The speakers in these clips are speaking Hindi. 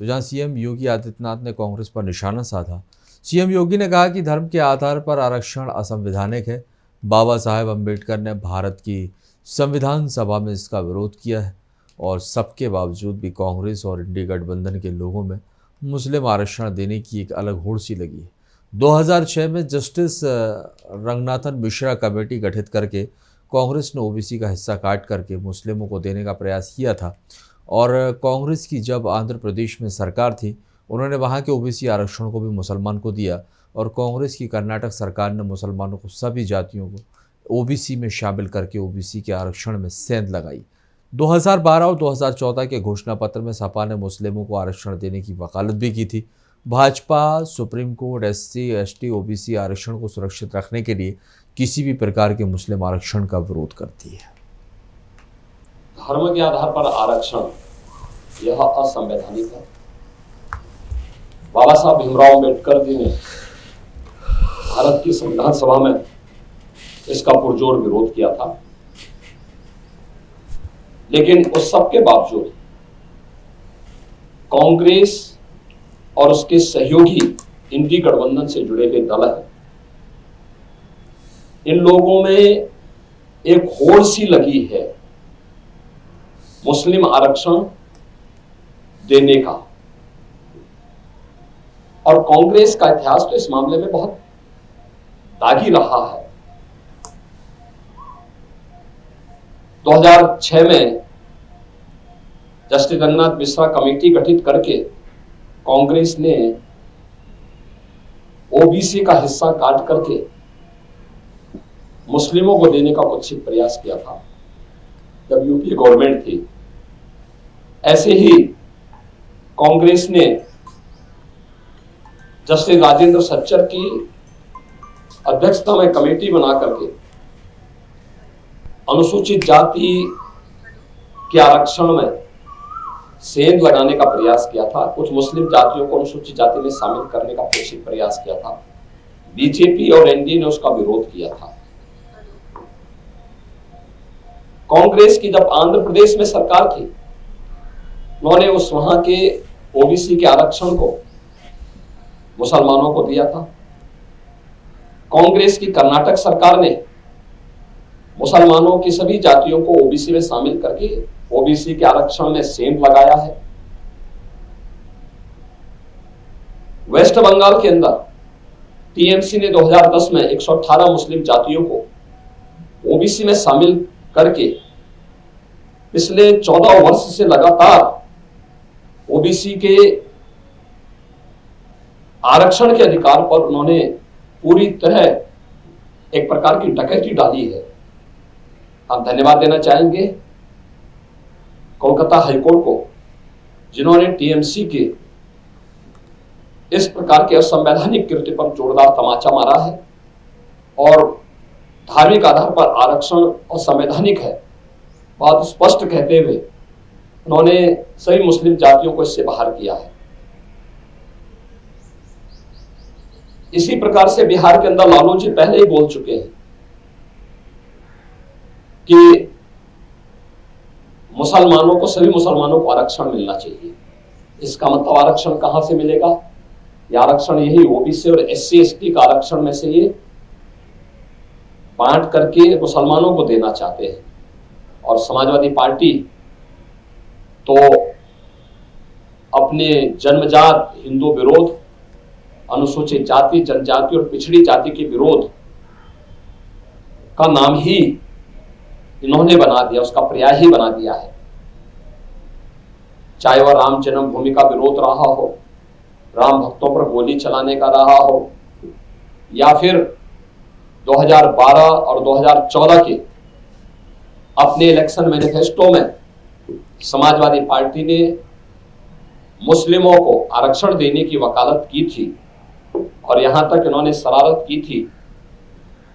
तो जहां सीएम योगी आदित्यनाथ ने कांग्रेस पर निशाना साधा। सीएम योगी ने कहा कि धर्म के आधार पर आरक्षण असंवैधानिक है। बाबा साहेब अम्बेडकर ने भारत की संविधान सभा में इसका विरोध किया है और सबके बावजूद भी कांग्रेस और इंडी गठबंधन के लोगों में मुस्लिम आरक्षण देने की एक अलग होड़ सी लगी है। 2006 में जस्टिस रंगनाथन मिश्रा कमेटी गठित करके कांग्रेस ने ओबीसी का हिस्सा काट करके मुस्लिमों को देने का प्रयास किया था और कांग्रेस की जब आंध्र प्रदेश में सरकार थी, उन्होंने वहाँ के ओबीसी आरक्षण को भी मुसलमान को दिया और कांग्रेस की कर्नाटक सरकार ने मुसलमानों को सभी जातियों को ओबीसी में शामिल करके ओबीसी के आरक्षण में सेंध लगाई। 2012 और 2014 के घोषणा पत्र में सपा ने मुस्लिमों को आरक्षण देने की वकालत भी की थी। Bhajpa supreme court SC ST OBC आरक्षण को सुरक्षित रखने के लिए किसी भी प्रकार के मुस्लिम आरक्षण का विरोध करती है। धर्म के आधार पर आरक्षण यह असंवैधानिक है। बाबा साहब भीमराव अम्बेडकर जी ने भारत की संविधान सभा में इसका पुरजोर विरोध किया था, लेकिन उस सब के बावजूद कांग्रेस और उसके सहयोगी इंडी गठबंधन से जुड़े हुए दल हैं, इन लोगों में एक होड़ सी लगी है मुस्लिम आरक्षण देने का। और कांग्रेस का इतिहास तो इस मामले में बहुत दागी रहा है। 2006 में जस्टिस रंगनाथ मिश्रा कमेटी गठित करके कांग्रेस ने ओबीसी का हिस्सा काट करके मुस्लिमों को देने का कुत्सित प्रयास किया था जब यूपी गवर्नमेंट थी। ऐसे ही कांग्रेस ने जस्टिस राजेंद्र सच्चर की अध्यक्षता में कमेटी बना करके अनुसूचित जाति के आरक्षण में सेंध लगाने का प्रयास किया था। कुछ मुस्लिम जातियों को अनुसूचित जाति में शामिल करने का कोशिश प्रयास किया था। बीजेपी और एनडीए ने उसका विरोध किया था। कांग्रेस की जब आंध्र प्रदेश में सरकार थी, उन्होंने उस वहां के ओबीसी के आरक्षण को मुसलमानों को दिया था। कांग्रेस की कर्नाटक सरकार ने मुसलमानों की सभी जातियों को ओबीसी में शामिल करके ओबीसी के आरक्षण में सेंध लगाया है। वेस्ट बंगाल के अंदर टीएमसी ने 2010 में 118 मुस्लिम जातियों को ओबीसी में शामिल करके पिछले 14 वर्ष से लगातार ओबीसी के आरक्षण के अधिकार पर उन्होंने पूरी तरह एक प्रकार की डकैती डाली है। हम धन्यवाद देना चाहेंगे कोलकाता हाईकोर्ट को, जिन्होंने टीएमसी के इस प्रकार के असंवैधानिक कृत्य पर जोरदार तमाचा मारा है और धार्मिक आधार पर आरक्षण असंवैधानिक है बहुत स्पष्ट कहते हुए उन्होंने सभी मुस्लिम जातियों को इससे बाहर किया है। इसी प्रकार से बिहार के अंदर लालू जी पहले ही बोल चुके हैं कि मुसलमानों को, सभी मुसलमानों को आरक्षण मिलना चाहिए। इसका मतलब आरक्षण कहां से मिलेगा? यह आरक्षण यही ओबीसी और एससी एसटी का आरक्षण में से ये बांट करके मुसलमानों को देना चाहते हैं। और समाजवादी पार्टी तो अपने जन्मजात हिंदू विरोध, अनुसूचित जाति, जनजाति और पिछड़ी जाति के विरोध का नाम ही इन्होंने बना दिया, उसका पर्याय ही बना दिया है। चाहे वह राम जन्मभूमि का विरोध रहा हो, राम भक्तों पर गोली चलाने का रहा हो, या फिर 2012 और 2014 के अपने इलेक्शन मैनिफेस्टो में समाजवादी पार्टी ने मुस्लिमों को आरक्षण देने की वकालत की थी और यहां तक इन्होंने शरारत की थी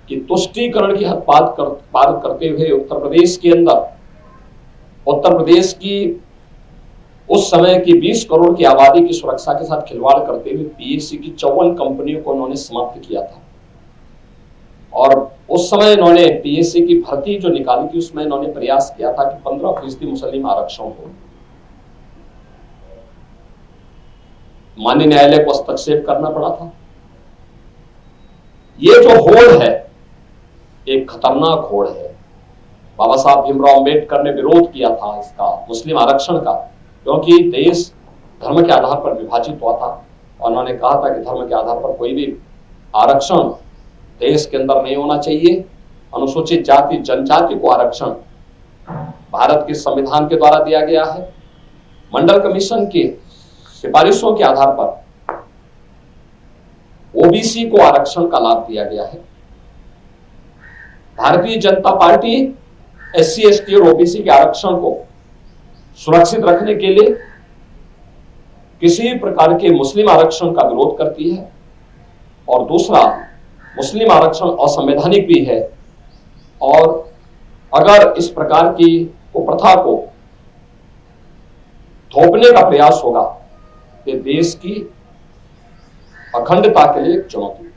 कि तुष्टीकरण की हद पार करते हुए उत्तर प्रदेश के अंदर, उत्तर प्रदेश की उस समय की 20 करोड़ की आबादी की सुरक्षा के साथ खिलवाड़ करते हुए पीएससी की 54 कंपनियों को उन्होंने समाप्त किया था। और उस समय इन्होंने पीएससी की भर्ती जो निकाली थी उसमें इन्होंने प्रयास किया था कि 15% मुस्लिम आरक्षण हो। माननीय न्यायालय को हस्तक्षेप करना पड़ा था। ये जो होड़ है एक खतरनाक होड़ है। बाबा साहब भीमराव अंबेडकर ने विरोध किया था इसका, मुस्लिम आरक्षण का, क्योंकि देश धर्म के आधार पर विभाजित हुआ था और उन्होंने कहा था कि धर्म के आधार पर कोई भी आरक्षण देश के अंदर नहीं होना चाहिए। अनुसूचित जाति जनजाति को आरक्षण भारत के संविधान के द्वारा दिया गया है। मंडल कमीशन की सिफारिशों के आधार पर ओबीसी को आरक्षण का लाभ दिया गया है। Bharatiya Janata party SC ST और ओबीसी के आरक्षण को सुरक्षित रखने के लिए किसी प्रकार के मुस्लिम आरक्षण का विरोध करती है और दूसरा, मुस्लिम आरक्षण असंवैधानिक भी है और अगर इस प्रकार की कुप्रथा को थोपने का प्रयास होगा, ये देश की अखंडता के लिए एक चुनौती है।